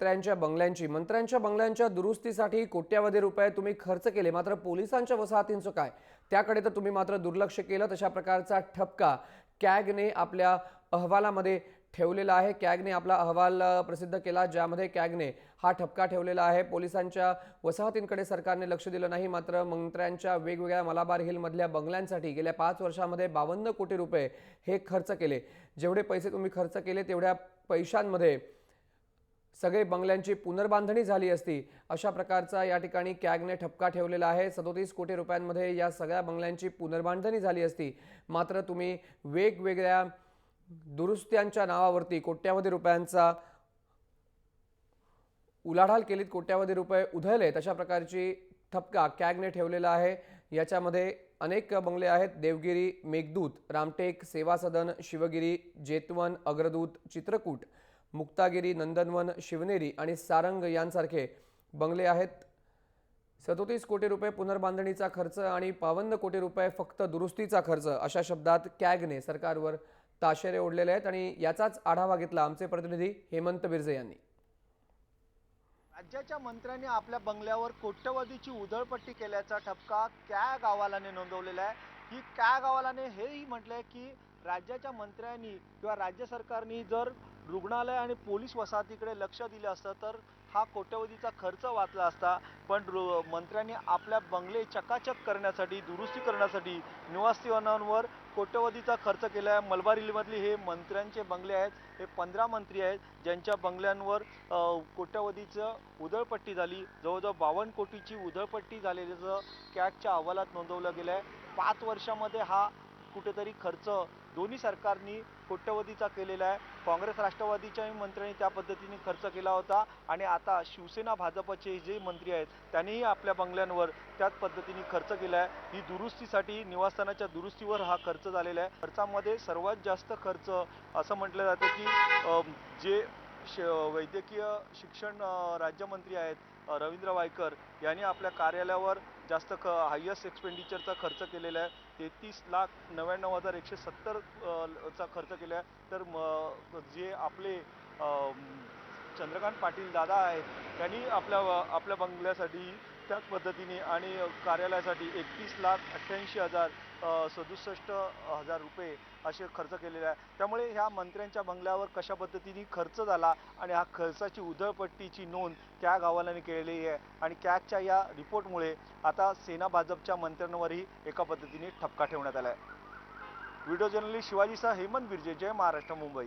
मंत्र्यांच्या बंगल्यांच्या दुरुस्तीसाठी कोट्यावधी रुपये तुम्ही खर्च केले, मात्र पोलिसांच्या वसाहतींचं काय, त्याकडे तर तुम्ही मात्र दुर्लक्ष केलं। तशा प्रकारचा ठपका कॅगने आपल्या अहवालामध्ये ठेवलेला आहे। कॅगने आपला अहवाल प्रसिद्ध केला, ज्यामध्ये कॅगने हा ठपका ठेवलेला आहे। पोलिसांच्या वसाहतींकडे सरकारने लक्ष दिलं नाही, मात्र मंत्र्यांच्या वेगवेगळ्या मलाबार हिल मधल्या बंगल्यांसाठी गेल्या 5 वर्षांमध्ये 52 कोटी रुपये हे खर्च केले। जेवढे पैसे तुम्ही खर्च केले तेवढ्या पैशांमध्ये सगळे बंगल्यांची पुनर्बांधणी झाली असती, अशा प्रकारचा या ठिकाणी कॅगने ठपका ठेवलेला आहे। 37 कोटी रुपयांमध्ये या सगळ्या बंगल्यांची पुनर्बांधणी झाली असती, मात्र तुम्ही वेगवेगळ्या दुरुस्त्यांच्या नावावरती कोट्यावधी रुपयांचा उलाढाल केलीत, कोट्यावधी रुपये उधळले, तशा प्रकारची ठपका कॅगने ठेवलेला आहे। याच्यामध्ये अनेक बंगले आहेत। देवगिरी, मेघदूत, रामटेक, सेवा सदन, शिवगिरी, जेतवन, अग्रदूत, चित्रकूट, मुक्तागिरी, नंदनवन, शिवनेरी आणि सारंग यांसारखे बंगले आहेत। 37 कोटी रुपये पुनर्बांधणीचा खर्च आणि 52 कोटी रुपये फक्त दुरुस्तीचा खर्च, अशा शब्दात कॅगने सरकारवर ताशेरे ओढलेले आहेत। आणि याचाच आढावा घेतला आमचे प्रतिनिधी हेमंत बिर्जे यांनी। राज्याच्या मंत्र्यांनी आपल्या बंगल्यावर कोट्यवधीची उधळपट्टी केल्याचा ठपका कॅग अहवालाने नोंदवलेला आहे। ही कॅग अहवालाने हेही म्हटलंय की राज्याच्या मंत्र्यांनी किंवा राज्य सरकारने जर रुग्णालय आणि पोलीस वसाहतीकडे लक्ष दिलं असतं तर हा कोट्यवधीचा खर्च वाचला असता। पण मंत्र्यांनी आपल्या बंगले चकाचक करण्यासाठी, दुरुस्ती करण्यासाठी निवासितांवर कोट्यवधीचा खर्च केला आहे। मलबार हिलमधली हे मंत्र्यांचे बंगले आहेत। हे 15 मंत्री आहेत ज्यांच्या बंगल्यांवर कोट्यवधीचं उधळपट्टी झाली। जवळजवळ 52 कोटीची उधळपट्टी झालेल्याचं कॅगच्या अहवालात नोंदवलं गेलं आहे। 5 वर्षामध्ये हा कुठेतरी खर्च दोन्ही सरकारनी कोट्यवधीचा केलेला आहे। काँग्रेस राष्ट्रवादीच्याही मंत्र्यांनी त्या पद्धतीने खर्च केला होता आणि आता शिवसेना भाजपचे जे मंत्री आहेत त्यांनीही आपल्या बंगल्यांवर त्याच पद्धतीने खर्च केला आहे। ही दुरुस्तीसाठी, निवासस्थानाच्या दुरुस्तीवर हा खर्च झालेला आहे। खर्चामध्ये सर्वात जास्त खर्च असं म्हटलं जातं की जे वैद्यकीय शिक्षण राज्यमंत्री आहेत रवींद्र वायकर यांनी आपल्या कार्यालयावर जास्त हायेस्ट एक्सपेंडिचरचा खर्च केलेला आहे। 33,99,170 चा खर्च केला आहे। तर जे आपले चंद्रकांत पाटील दादा आहेत त्यांनी आपल्या बंगल्यासाठी त्याच पद्धतीने आणि कार्यालयासाठी 31,88,67 रुपये असे खर्च केलेले आहे। त्यामुळे ह्या मंत्र्यांच्या बंगल्यावर कशा पद्धतीने खर्च झाला आणि हा खर्चाची उधळपट्टीची नोंद कॅग अहवालाने केलेली आहे आणि कॅगच्या या रिपोर्टमुळे आता सेना भाजपच्या मंत्र्यांवरही एका पद्धतीने ठपका ठेवण्यात आला आहे। व्हिडिओ जर्नलिस्ट शिवाजीसह हेमंत बिर्जे, जय महाराष्ट्र, मुंबई।